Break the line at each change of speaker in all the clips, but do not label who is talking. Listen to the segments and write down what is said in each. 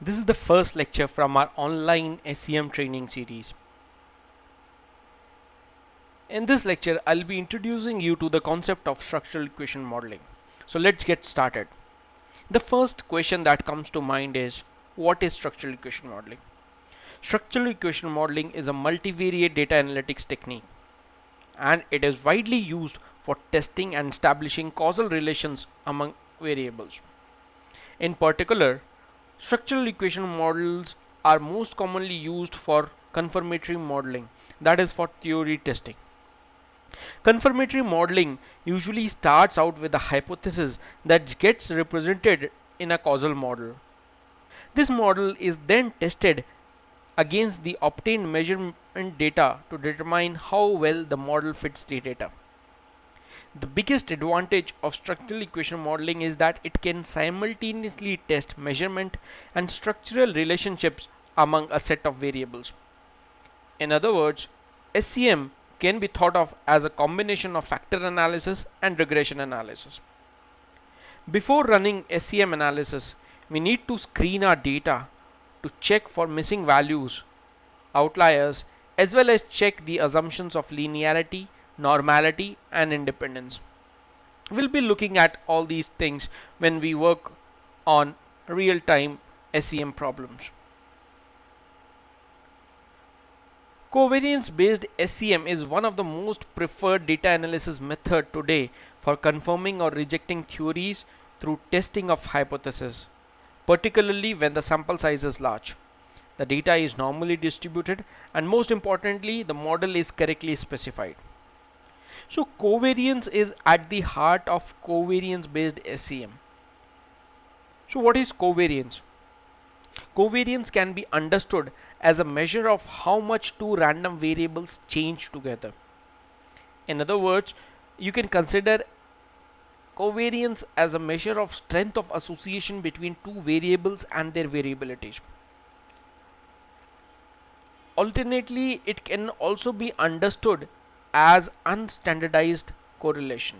This is the first lecture from our online SEM training series. In this lecture, I'll be introducing you to the concept of structural equation modeling. So let's get started. The first question that comes to mind is, what is structural equation modeling? Structural equation modeling is a multivariate data analytics technique, and it is widely used for testing and establishing causal relations among variables. In particular, structural equation models are most commonly used for confirmatory modeling, that is, for theory testing. Confirmatory modeling usually starts out with a hypothesis that gets represented in a causal model. This model is then tested against the obtained measurement data to determine how well the model fits the data. The biggest advantage of structural equation modeling is that it can simultaneously test measurement and structural relationships among a set of variables. In other words, SEM can be thought of as a combination of factor analysis and regression analysis. Before running SEM analysis, we need to screen our data to check for missing values, outliers, as well as check the assumptions of linearity, normality, and independence. We'll be looking at all these things when we work on real time SEM problems. Covariance based SEM is one of the most preferred data analysis method today for confirming or rejecting theories through testing of hypotheses, particularly when the sample size is large. The data is normally distributed, and most importantly, the model is correctly specified. So covariance is at the heart of covariance based SEM. So what is covariance? Covariance can be understood as a measure of how much two random variables change together. In other words, you can consider covariance as a measure of strength of association between two variables and their variabilities. Alternately, it can also be understood as unstandardized correlation.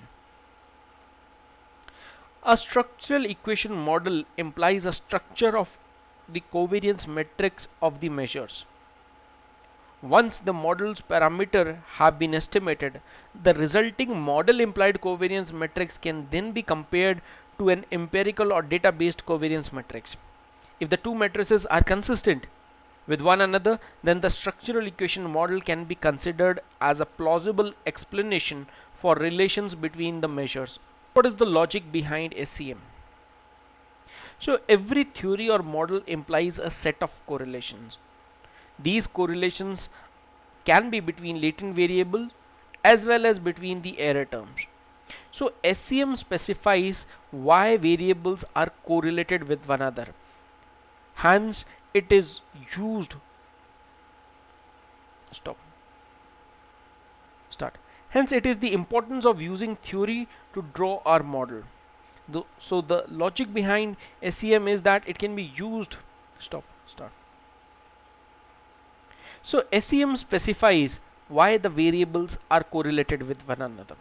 A structural equation model implies a structure of the covariance matrix of the measures. Once the model's parameter have been estimated, the resulting model implied covariance matrix can then be compared to an empirical or data based covariance matrix. If the two matrices are consistent with one another, then the structural equation model can be considered as a plausible explanation for relations between the measures. What is the logic behind SEM? So every theory or model implies a set of correlations. These correlations can be between latent variables as well as between the error terms. So SEM specifies why variables are correlated with one another. Hence, it is used. Stop. Start. Hence, it is the importance of using theory to draw our model. So the logic behind SEM is that it can be used. Stop. Start. So SEM specifies why the variables are correlated with one another.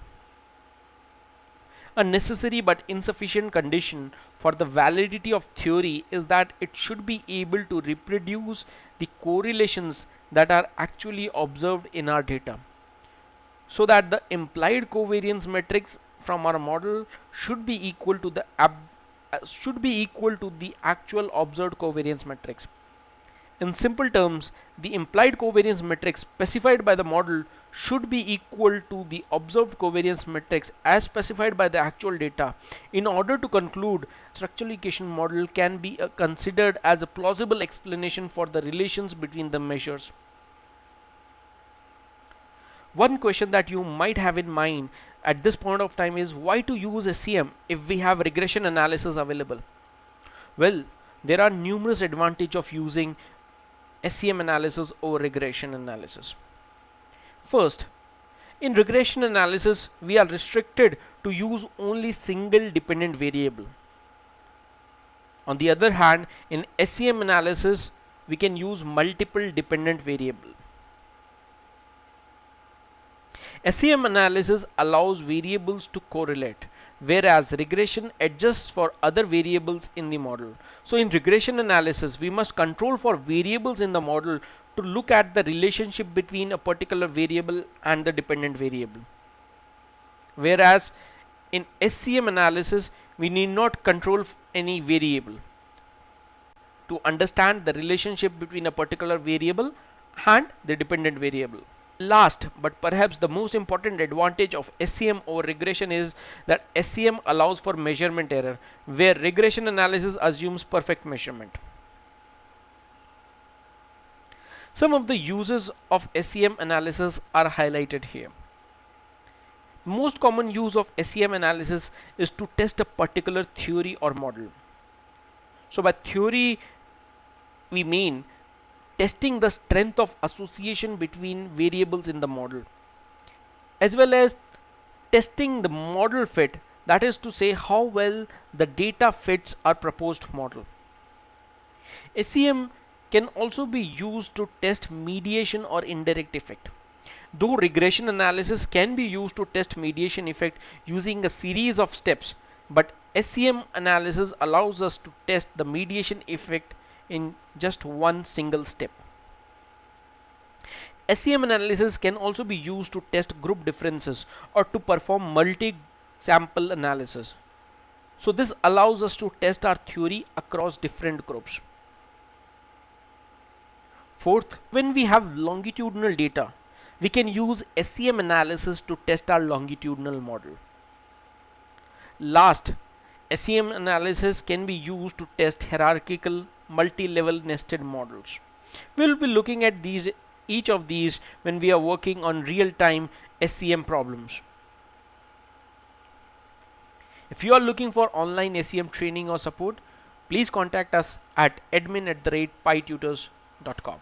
A necessary but insufficient condition for the validity of theory is that it should be able to reproduce the correlations that are actually observed in our data, so that the implied covariance matrix from our model should be equal to the actual observed covariance matrix. In simple terms, the implied covariance matrix specified by the model should be equal to the observed covariance matrix as specified by the actual data. In order to conclude, structural equation model can be considered as a plausible explanation for the relations between the measures. One question that you might have in mind at this point of time is, why to use SEM if we have regression analysis available? Well, there are numerous advantages of using SEM analysis over regression analysis. First, in regression analysis, we are restricted to use only single dependent variable. On the other hand, in SEM analysis, we can use multiple dependent variable. SEM analysis allows variables to correlate. whereas regression adjusts for other variables in the model. So in regression analysis, we must control for variables in the model to look at the relationship between a particular variable and the dependent variable. Whereas in SCM analysis, we need not control any variable to understand the relationship between a particular variable and the dependent variable. Last but perhaps the most important advantage of SCM over regression is that SCM allows for measurement error, where regression analysis assumes perfect measurement. Some of the uses of SCM analysis are highlighted here. Most common use of SCM analysis is to test a particular theory or model. So by theory, we mean testing the strength of association between variables in the model, as well as testing the model fit, that is to say how well the data fits our proposed model. SCM can also be used to test mediation or indirect effect. Though regression analysis can be used to test mediation effect using a series of steps, but SCM analysis allows us to test the mediation effect in just one single step. SCM analysis can also be used to test group differences or to perform multi-sample analysis. So this allows us to test our theory across different groups. Fourth, when we have longitudinal data, we can use SCM analysis to test our longitudinal model. Last, SCM analysis can be used to test hierarchical multi-level nested models. We'll be looking at each of these when we are working on real-time SCM problems. If you are looking for online SCM training or support, please contact us at admin@pytutors.com.